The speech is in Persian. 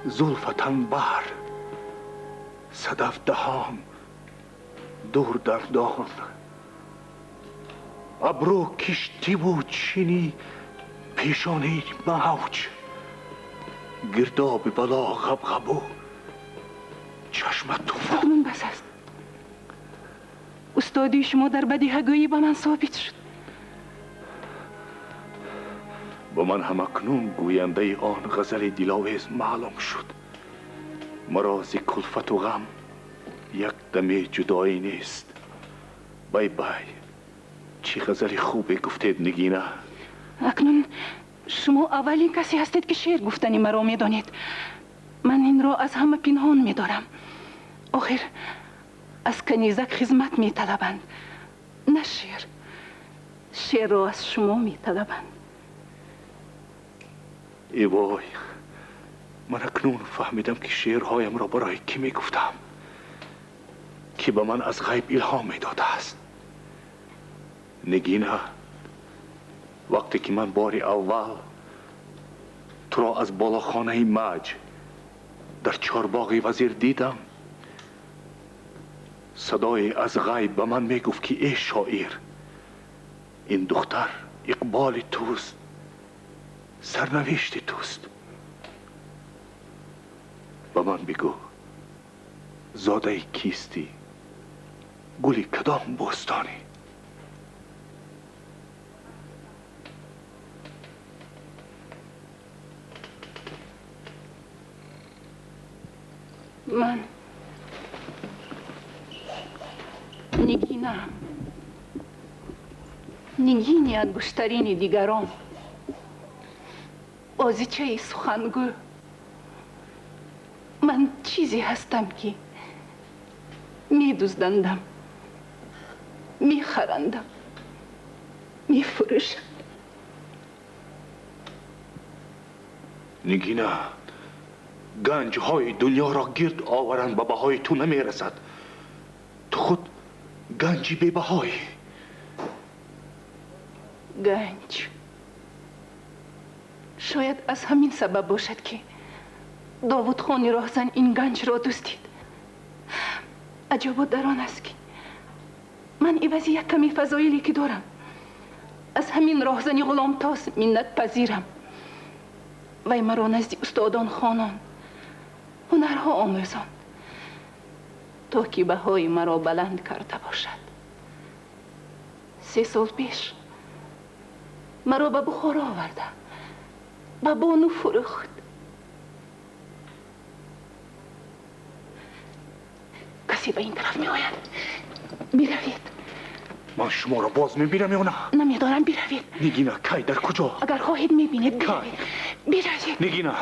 زلفتن بر صدف دهان دور در دان، ابرو کشتی و چینی پیشانی موج، گرداب بلا غبغبو چشم طوفان. اکنون بس است. استادی شما در بدیهگویی به من ثابت شد. با من هم اکنون گوینده آن غزل دلاویز معلوم شد. مراز کلفت و غم یک دم جدایی نیست. بای بای. چی غزل خوبی گفتید نگینه. اکنون شما اولین کسی هستید که شعر گفتنی مرا میدانید. من این را از همه پنهان میدارم. آخر از کنیزک خدمت میطلبند، نه شعر. شعر را از شما میطلبند. ای وای، من اکنون فهمیدم که شعرهایم را برای کی میگفتم، که به من از غیب الهام میداده است. نگینه، وقتی که من بار اول تو را از بالاخانه مج در چارباغ وزیر دیدم، صدای از غیب به من میگفت که ای شاعر، این دختر اقبال توست، سرنوشت توست. به من بگو زاده کیستی، گلی کدام بستانی؟ من نگینم، نگینی انگشترین دیگران، بازیچه سخنگو. من چیزی هستم که میدزدندم، میخرندم، میفروشم. نگینه، گنج های دنیا را گرد آورند به بهای تو نمیرسد. تو خود گنجی بی بهایی. گنج شاید از همین سبب باشد که داوود خان راهزن این گنج را دزدید. عجب در آن است که من عوضی یک کمی فضایلی که دارم از همین راهزنی غلام تاس منت پذیرم. وی مرا نزد استادان خانان هنرها آموزاند تا که بهای مرا بلند کرده باشد. 3 سال پیش مرا به بخارا آورده، به بانو فروخت. کسی به این طرف می آید. بیروید. من شما را باز میبینم یا نه؟ نمیدارم، بیروید. نگینه، کی در کجا؟ اگر خواهید میبینید بیروید. بیروید. نگینه